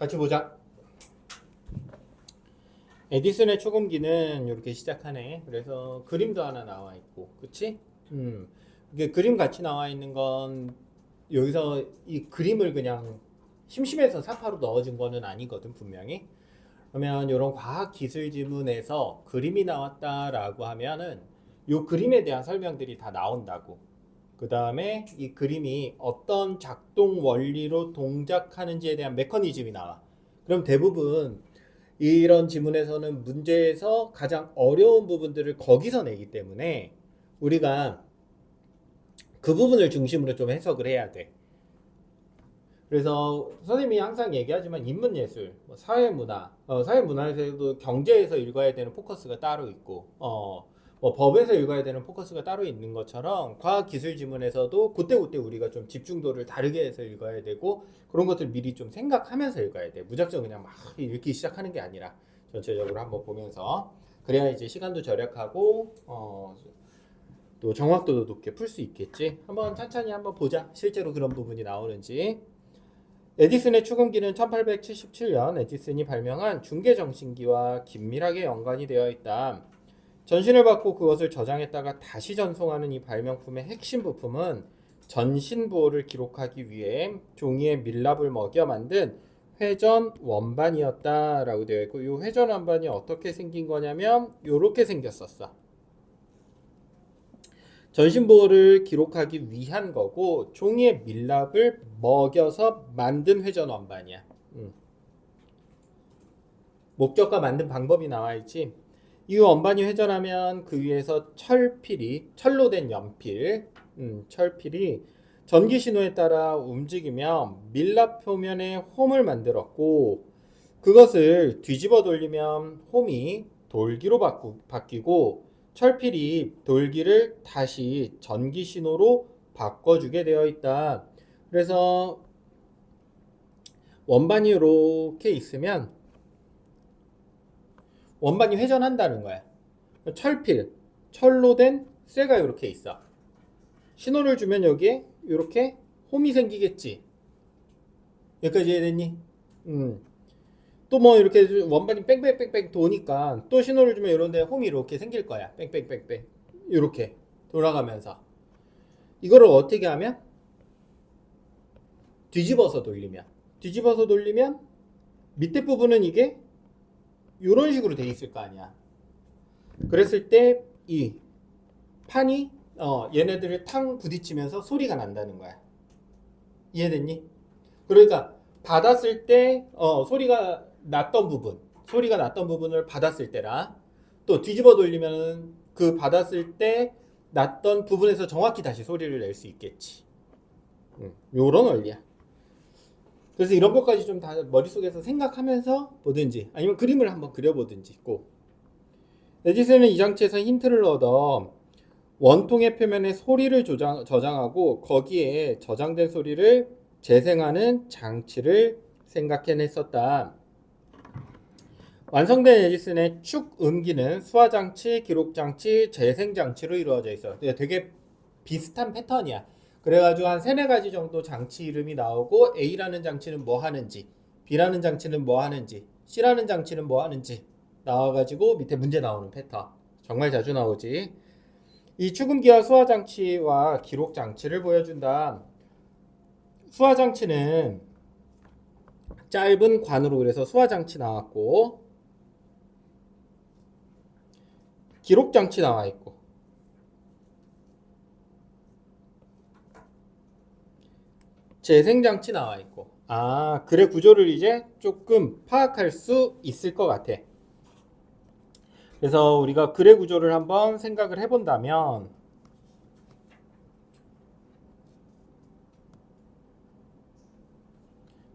같이 보자. 에디슨의 초금기는 이렇게 시작하네. 그래서 그림도 하나 나와 있고, 그치? 이게 그림 같이 나와 있는 건 여기서 이 그림을 그냥 심심해서 사파로 넣어준 거는 아니거든, 분명히. 그러면 이런 과학 기술 지문에서 그림이 나왔다라고 하면은 이 그림에 대한 설명들이 다 나온다고. 그 다음에 이 그림이 어떤 작동 원리로 동작하는지에 대한 메커니즘이 나와. 그럼 대부분 이런 지문에서는 문제에서 가장 어려운 부분들을 거기서 내기 때문에 우리가 그 부분을 중심으로 좀 해석을 해야 돼. 그래서 선생님이 항상 얘기하지만 인문예술, 사회문화, 사회문화에서도 경제에서 읽어야 되는 포커스가 따로 있고, 뭐 법에서 읽어야 되는 포커스가 따로 있는 것처럼 과학기술 지문에서도 그때그때 우리가 좀 집중도를 다르게 해서 읽어야 되고 그런 것들 미리 좀 생각하면서 읽어야 돼. 무작정 그냥 막 읽기 시작하는 게 아니라 전체적으로 한번 보면서 그래야 이제 시간도 절약하고 또 정확도도 높게 풀 수 있겠지. 한번 천천히 한번 보자. 실제로 그런 부분이 나오는지. 에디슨의 추궁기는 1877년 에디슨이 발명한 중계정신기와 긴밀하게 연관이 되어 있다. 전신을 받고 그것을 저장했다가 다시 전송하는 이 발명품의 핵심 부품은 전신부호를 기록하기 위해 종이에 밀랍을 먹여 만든 회전 원반이었다라고 되어 있고, 이 회전 원반이 어떻게 생긴 거냐면 이렇게 생겼었어. 전신부호를 기록하기 위한 거고 종이에 밀랍을 먹여서 만든 회전 원반이야. 목적과 만든 방법이 나와 있지. 이 원반이 회전하면 그 위에서 철로 된 연필, 철필이 전기 신호에 따라 움직이며 밀랍 표면에 홈을 만들었고, 그것을 뒤집어 돌리면 홈이 돌기로 바뀌고 철필이 돌기를 다시 전기 신호로 바꿔주게 되어 있다. 그래서 원반이 이렇게 있으면 원반이 회전한다는 거야. 철로 된 쇠가 이렇게 있어. 신호를 주면 여기에 이렇게 홈이 생기겠지. 여기까지 이해됐니? 또 뭐 이렇게 원반이 뺑뺑뺑뺑 도니까 또 신호를 주면 이런데 홈이 이렇게 생길 거야. 뺑뺑뺑뺑 이렇게 돌아가면서 이거를 어떻게 하면 뒤집어서 돌리면 밑에 부분은 이게 이런 식으로 돼 있을 거 아니야. 그랬을 때 이 판이 얘네들을 탕 부딪히면서 소리가 난다는 거야. 이해됐니? 그러니까 받았을 때 소리가 났던 부분을 받았을 때라, 또 뒤집어 돌리면 그 받았을 때 났던 부분에서 정확히 다시 소리를 낼 수 있겠지. 요런 원리야. 그래서 이런 것까지 좀 다 머릿속에서 생각하면서 보든지 아니면 그림을 한번 그려보든지 꼭. 에디슨은 이 장치에서 힌트를 얻어 원통의 표면에 소리를 저장하고 거기에 저장된 소리를 재생하는 장치를 생각해냈었다. 완성된 에디슨의 축음기는 수화장치, 기록장치, 재생장치로 이루어져 있어. 되게 비슷한 패턴이야. 그래가지고 한 세네 가지 정도 장치 이름이 나오고 A라는 장치는 뭐 하는지, B라는 장치는 뭐 하는지, C라는 장치는 뭐 하는지 나와가지고 밑에 문제 나오는 패턴. 정말 자주 나오지. 이 축음기와 수화장치와 기록장치를 보여준다. 수화장치는 짧은 관으로 그래서 수화장치 나왔고, 기록장치 나와 있고, 재생장치 나와 있고. 그래 구조를 이제 조금 파악할 수 있을 것 같아. 그래서 우리가 그래 구조를 한번 생각을 해본다면,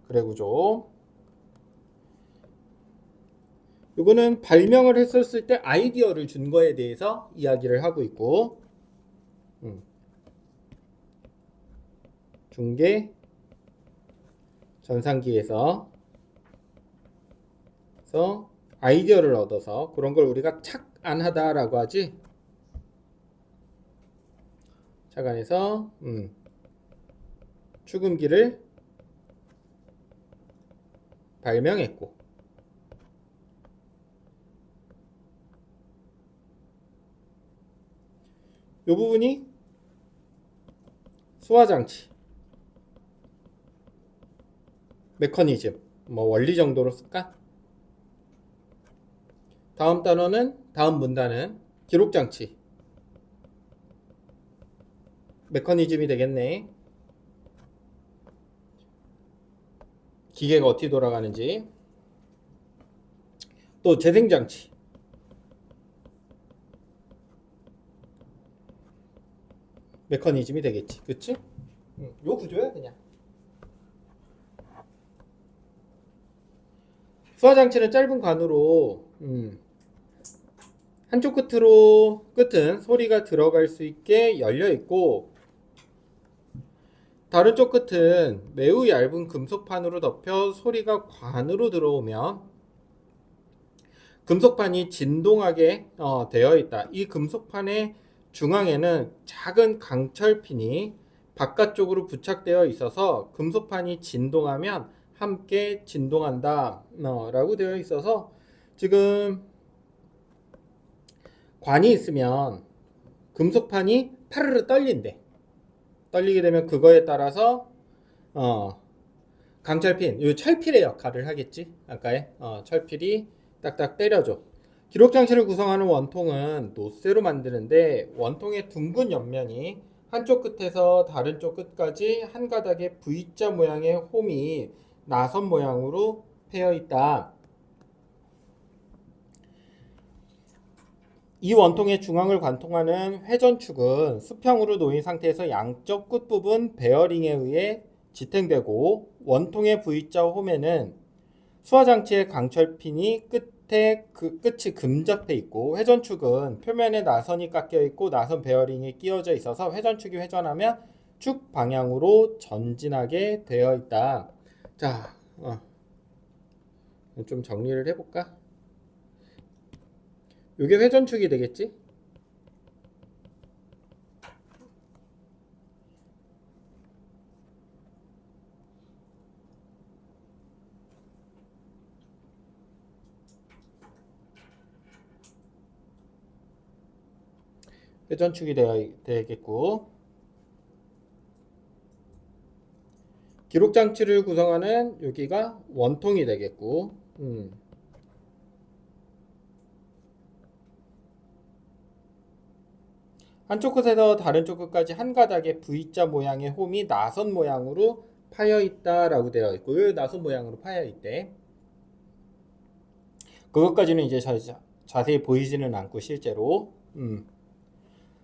그래 구조 이거는 발명을 했었을 때 아이디어를 준 거에 대해서 이야기를 하고 있고, 중계 전산기에서 아이디어를 얻어서 그런 걸 우리가 착안하다라고 하지. 착안해서 축음기를 발명했고, 이 부분이 소화장치, 메커니즘, 뭐 원리 정도로 쓸까? 다음 단어는, 다음 문단은 기록장치, 메커니즘이 되겠네. 기계가 어떻게 돌아가는지. 또 재생장치, 메커니즘이 되겠지. 그치? 요 구조야 그냥. 소화장치는 짧은 관으로 한쪽 끝은 소리가 들어갈 수 있게 열려 있고, 다른 쪽 끝은 매우 얇은 금속판으로 덮여 소리가 관으로 들어오면 금속판이 진동하게 되어 있다. 이 금속판의 중앙에는 작은 강철핀이 바깥쪽으로 부착되어 있어서 금속판이 진동하면 함께 진동한다 라고 되어 있어서, 지금 관이 있으면 금속판이 파르르 떨린대. 떨리게 되면 그거에 따라서 강철핀, 이 철필의 역할을 하겠지. 아까의 철필이 딱딱 때려줘. 기록장치를 구성하는 원통은 노쇠로 만드는데, 원통의 둥근 옆면이 한쪽 끝에서 다른 쪽 끝까지 한 가닥의 V자 모양의 홈이 나선 모양으로 패여 있다. 이 원통의 중앙을 관통하는 회전축은 수평으로 놓인 상태에서 양쪽 끝부분 베어링에 의해 지탱되고, 원통의 V자 홈에는 수화장치의 강철핀이 끝이 금접해 있고, 회전축은 표면에 나선이 깎여 있고 나선 베어링이 끼워져 있어서 회전축이 회전하면 축 방향으로 전진하게 되어 있다. 자, 좀 정리를 해볼까? 이게 회전축이 되겠지? 회전축이 되겠고, 기록장치를 구성하는 여기가 원통이 되겠고, 한쪽 끝에서 다른 쪽 끝까지 한 가닥의 V자 모양의 홈이 나선 모양으로 파여 있다라고 되어 있고, 이 나선 모양으로 파여 있대. 그것까지는 이제 자세히 보이지는 않고 실제로.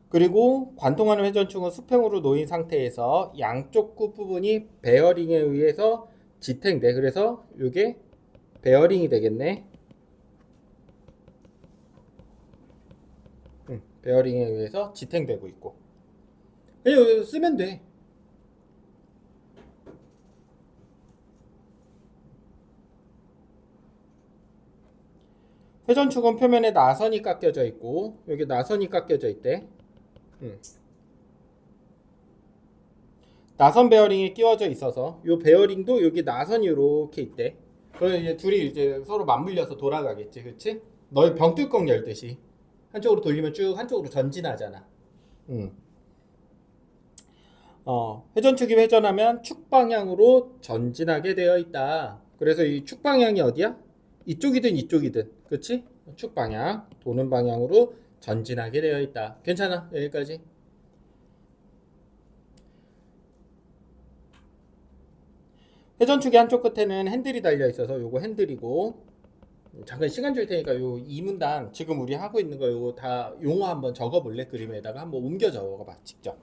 그리고 관통하는 회전축은 수평으로 놓인 상태에서 양쪽 끝부분이 베어링에 의해서 지탱돼. 그래서 이게 베어링이 되겠네. 베어링에 의해서 지탱되고 있고. 그냥 쓰면 돼. 회전축은 표면에 나선이 깎여져 있고, 여기 나선이 깎여져 있대. 나선 베어링이 끼워져 있어서 이 베어링도 여기 나선이 이렇게 있대. 그러면 이제 둘이 이제 서로 맞물려서 돌아가겠지, 그렇지? 너의 병뚜껑 열듯이 한쪽으로 돌리면 쭉 한쪽으로 전진하잖아. 음. 회전축이 회전하면 축 방향으로 전진하게 되어 있다. 그래서 이 축 방향이 어디야? 이쪽이든 이쪽이든, 그렇지? 축 방향, 도는 방향으로 전진하게 되어 있다. 괜찮아? 여기까지. 회전축의 한쪽 끝에는 핸들이 달려 있어서 요거 핸들이고, 잠깐 시간 줄 테니까 요 이문단 지금 우리 하고 있는 거 요거 다 용어 한번 적어 볼래? 그림에다가 한번 옮겨 적어 봐 직접.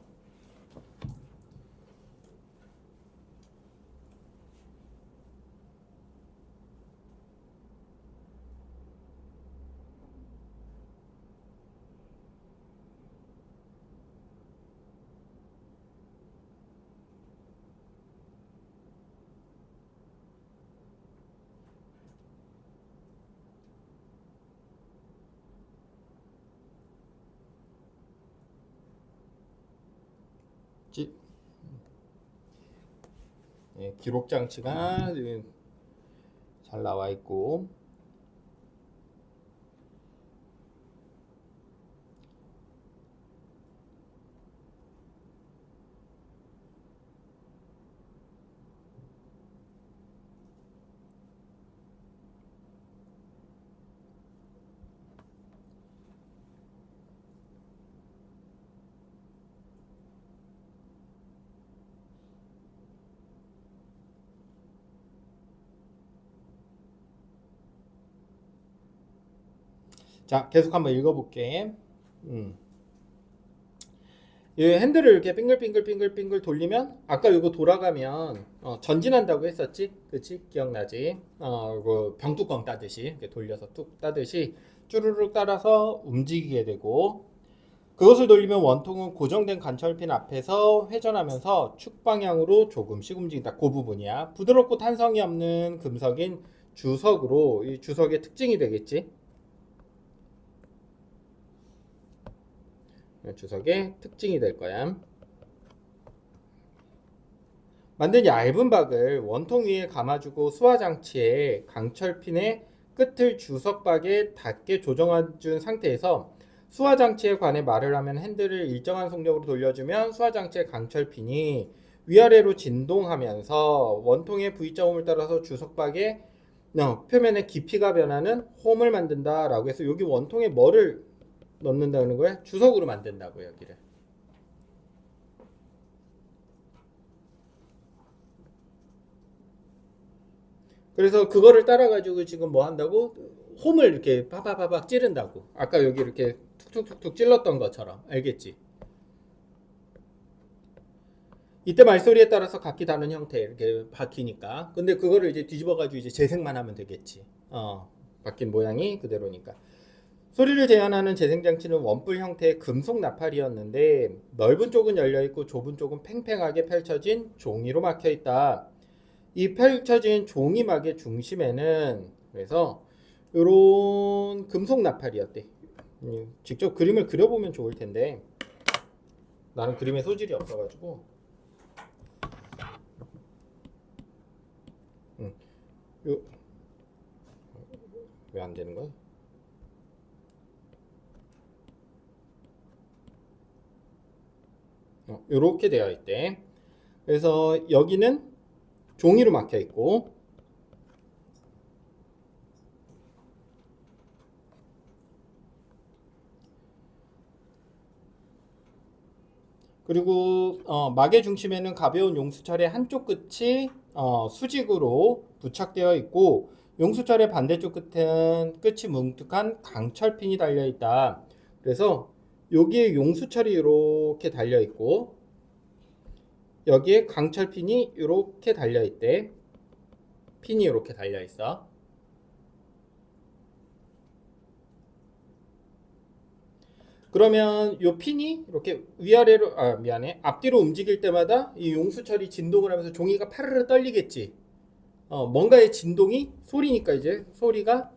기록 장치가 잘 나와 있고. 자, 계속 한번 읽어볼게. 이 핸들을 이렇게 빙글빙글 돌리면 아까 이거 돌아가면 전진한다고 했었지, 그치? 기억나지? 그 병뚜껑 따듯이 이렇게 돌려서 뚝 따듯이 쭈루룩 따라서 움직이게 되고, 그것을 돌리면 원통은 고정된 관철핀 앞에서 회전하면서 축 방향으로 조금씩 움직인다. 그 부분이야. 부드럽고 탄성이 없는 금석인 주석으로 이 주석의 특징이 되겠지. 주석의 특징이 될 거야. 만든 얇은 박을 원통 위에 감아주고 수화장치에 강철핀의 끝을 주석박에 닿게 조정해준 상태에서 수화장치에 관해 말을 하면 핸들을 일정한 속력으로 돌려주면 수화장치의 강철핀이 위아래로 진동하면서 원통의 V자 홈을 따라서 주석박의 표면의 깊이가 변하는 홈을 만든다라고 해서 여기 원통에 뭐를 넣는다는 거야? 주석으로 만든다고 여기를. 그래서 그거를 따라 가지고 지금 뭐 한다고? 홈을 이렇게 파바바박 찌른다고. 아까 여기 이렇게 툭툭툭툭 찔렀던 것처럼. 알겠지? 이때 말소리에 따라서 각기 다른 형태 이렇게 바뀌니까. 근데 그거를 이제 뒤집어 가지고 이제 재생만 하면 되겠지. 바뀐 모양이 그대로니까. 소리를 제한하는 재생장치는 원뿔 형태의 금속 나팔이었는데 넓은 쪽은 열려있고 좁은 쪽은 팽팽하게 펼쳐진 종이로 막혀있다. 이 펼쳐진 종이막의 중심에는 그래서 이런 금속 나팔이었대. 직접 그림을 그려보면 좋을 텐데 나는 그림에 소질이 없어가지고 왜 안 되는 거야? 이렇게 되어 있대. 그래서 여기는 종이로 막혀 있고 그리고 막의 중심에는 가벼운 용수철의 한쪽 끝이 수직으로 부착되어 있고 용수철의 반대쪽 끝이 뭉툭한 강철핀이 달려 있다. 그래서 여기에 용수철이 이렇게 달려 있고 여기에 강철핀이 이렇게 달려 있대. 핀이 이렇게 달려 있어. 그러면 이 핀이 이렇게 위아래로 앞뒤로 움직일 때마다 이 용수철이 진동을 하면서 종이가 파르르 떨리겠지. 뭔가의 진동이 소리니까 이제 소리가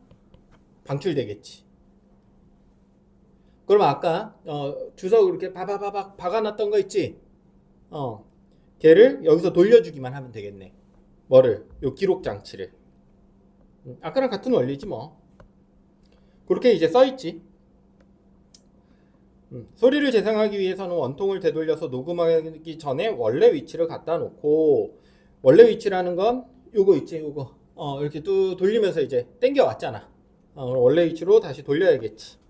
방출되겠지. 그럼 아까 주석 이렇게 바바바박 박아놨던 거 있지? 걔를 여기서 돌려주기만 하면 되겠네. 뭐를? 요 기록 장치를. 아까랑 같은 원리지 뭐. 그렇게 이제 써있지. 소리를 재생하기 위해서는 원통을 되돌려서 녹음하기 전에 원래 위치를 갖다 놓고 원래 위치라는 건 요거 있지 요거 이렇게 또 돌리면서 이제 땡겨 왔잖아. 원래 위치로 다시 돌려야겠지.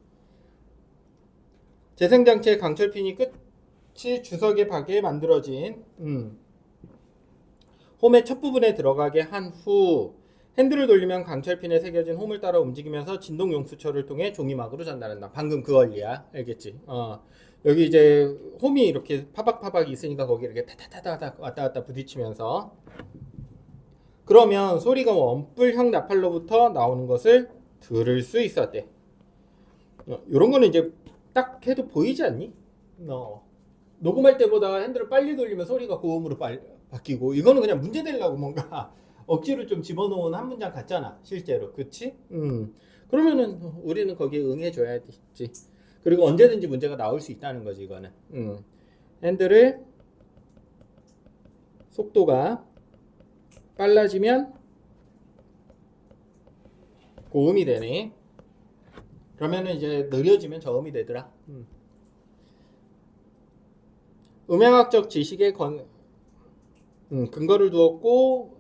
재생장치의 강철핀이 끝이 주석의 박에 만들어진 홈의 첫 부분에 들어가게 한 후 핸들을 돌리면 강철핀에 새겨진 홈을 따라 움직이면서 진동 용수철을 통해 종이막으로 전달한다. 방금 그 원리야. 알겠지? 여기 이제 홈이 이렇게 파박파박 있으니까 거기 이렇게 타타타타 왔다 갔다 부딪히면서 그러면 소리가 원뿔형 나팔로부터 나오는 것을 들을 수 있었대. 이런 거는 이제 딱 해도 보이지 않니? 녹음할 때보다 핸들을 빨리 돌리면 소리가 고음으로 바뀌고 이거는 그냥 문제 되려고 뭔가 억지로 좀 집어넣은 한 문장 같잖아 실제로. 그치? 그러면은 우리는 거기에 응해줘야지. 그리고 언제든지 문제가 나올 수 있다는 거지 이거는. 핸들을 속도가 빨라지면 고음이 되네. 그러면은 이제 느려지면 저음이 되더라. 음향학적 지식에 근거를 두었고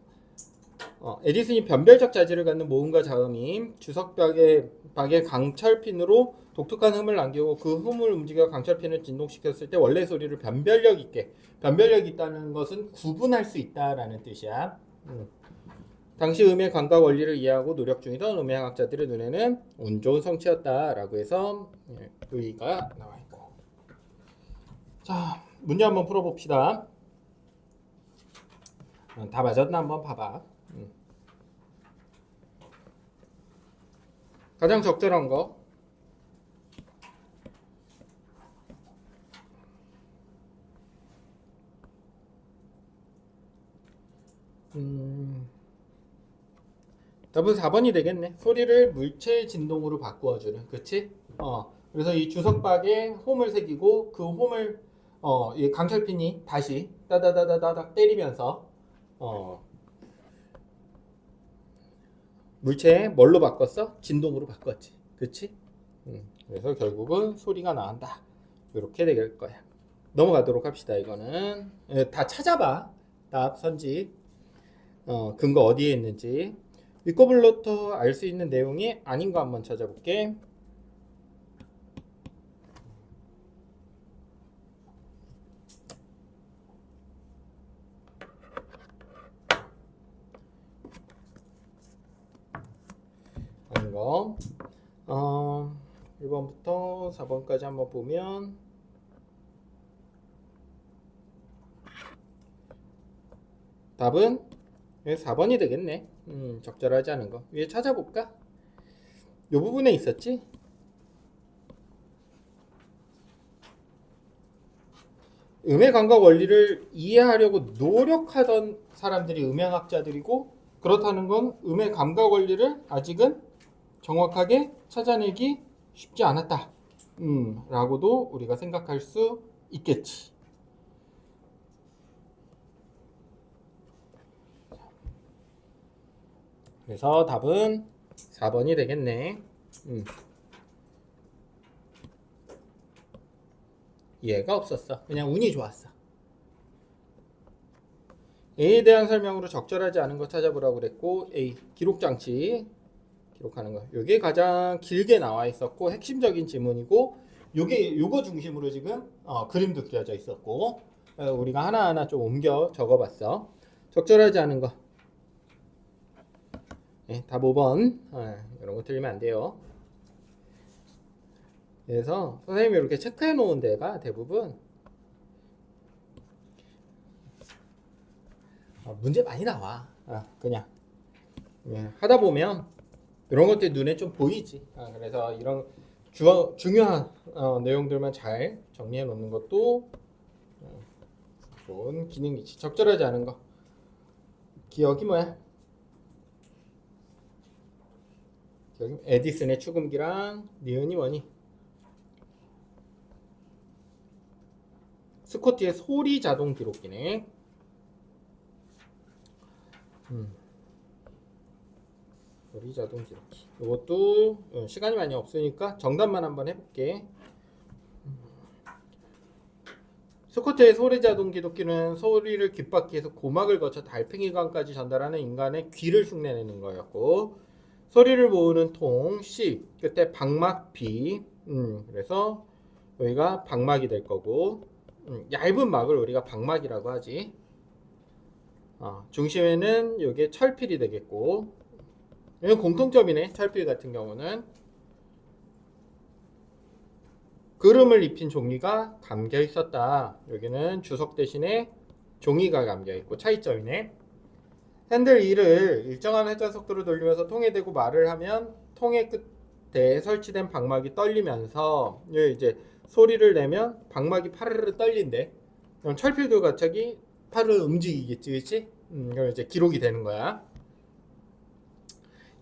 에디슨이 변별적 자질을 갖는 모음과 자음이 주석박의 강철핀으로 독특한 흠을 남기고 그 흠을 움직여 강철핀을 진동시켰을 때 원래 소리를 변별력 있다는 것은 구분할 수 있다라는 뜻이야. 당시 음의 감각 원리를 이해하고 노력 중이던 음향학자들의 눈에는 운 좋은 성취였다라고 해서 의의가 나와 있고. 자, 문제 한번 풀어봅시다. 다 맞았나 한번 봐봐. 가장 적절한 거. 답은 4번이 되겠네. 소리를 물체의 진동으로 바꾸어주는. 그치? 그래서 이 주석박에 홈을 새기고 그 홈을 이 강철핀이 다시 따다다다닥 때리면서 물체 뭘로 바꿨어? 진동으로 바꿨지. 그치? 그래서 결국은 소리가 나온다. 이렇게 될 거야. 넘어가도록 합시다. 이거는 다 찾아봐. 답 선지 근거 어디에 있는지. 믿고불로부터 알 수 있는 내용이 아닌 거 한번 찾아볼게. 아닌 거. 1번부터 4번까지 한번 보면 답은 4번이 되겠네. 적절하지 않은 거. 위에 찾아볼까? 요 부분에 있었지? 음의 감각 원리를 이해하려고 노력하던 사람들이 음향학자들이고, 그렇다는 건 음의 감각 원리를 아직은 정확하게 찾아내기 쉽지 않았다. 라고도 우리가 생각할 수 있겠지. 그래서 답은 4번이 되겠네. 이해가 없었어. 그냥 운이 좋았어. A에 대한 설명으로 적절하지 않은 거 찾아보라고 그랬고, A 기록장치 기록하는 거. 이게 가장 길게 나와 있었고 핵심적인 지문이고, 요거 중심으로 지금 그림도 그려져 있었고, 우리가 하나하나 좀 옮겨 적어봤어. 적절하지 않은 거. 네, 답 5번. 이런 거 틀리면 안 돼요. 그래서 선생님이 이렇게 체크해 놓은 데가 대부분 문제 많이 나와. 그냥 하다 보면 이런 것들이 눈에 좀 보이지. 그래서 이런 중요한 내용들만 잘 정리해 놓는 것도 좋은 기능이지. 적절하지 않은 거. 기억이 뭐야? 기억이 에디슨의 축음기랑 니은이 뭐니? 스코티의 소리 자동 기록기네. 소리 자동 기록기. 이것도 시간이 많이 없으니까 정답만 한번 해볼게. 스코트의 소리 자동 기록기는 소리를 귓바퀴에서 고막을 거쳐 달팽이관까지 전달하는 인간의 귀를 흉내내는 거였고, 소리를 모으는 통 C 끝에 방막 B. 그래서 여기가 방막이 될 거고, 얇은 막을 우리가 방막이라고 하지. 중심에는 이게 철필이 되겠고, 이건 공통점이네. 철필 같은 경우는 그름을 입힌 종이가 감겨 있었다. 여기는 주석 대신에 종이가 감겨 있고 차이점이네. 핸들 2를 일정한 회전 속도로 돌리면서 통에 대고 말을 하면 통의 끝에 설치된 방막이 떨리면서 이제 소리를 내면 방막이 파르르 떨린대. 그럼 철필도 갑자기 파르르 움직이겠지, 그렇지? 그럼 이제 기록이 되는 거야.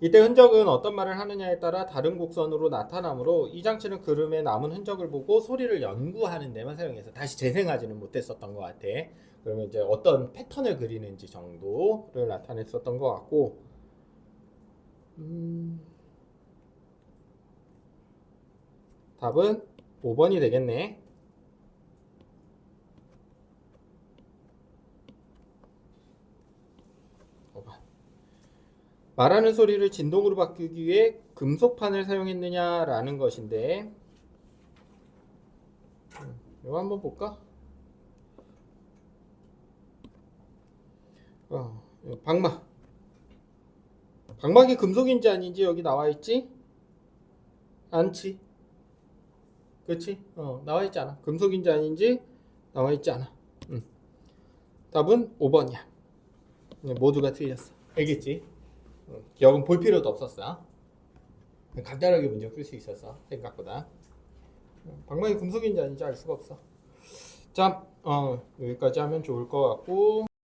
이때 흔적은 어떤 말을 하느냐에 따라 다른 곡선으로 나타나므로 이 장치는 그름에 남은 흔적을 보고 소리를 연구하는 데만 사용해서 다시 재생하지는 못했었던 것 같아. 그러면 이제 어떤 패턴을 그리는지 정도를 나타냈었던 것 같고, 답은 5번이 되겠네. 5번. 말하는 소리를 진동으로 바꾸기 위해 금속판을 사용했느냐라는 것인데, 이거 한번 볼까? 방막. 방막이 금속인지 아닌지 여기 나와 있지? 않지? 그렇지? 나와 있지 않아. 금속인지 아닌지 나와 있지 않아. 답은 5번이야. 모두가 틀렸어. 알겠지? 기억은 볼 필요도 없었어. 간단하게 문제 풀 수 있었어. 생각보다. 방망이 금속인지 아닌지 알 수가 없어. 자, 여기까지 하면 좋을 것 같고.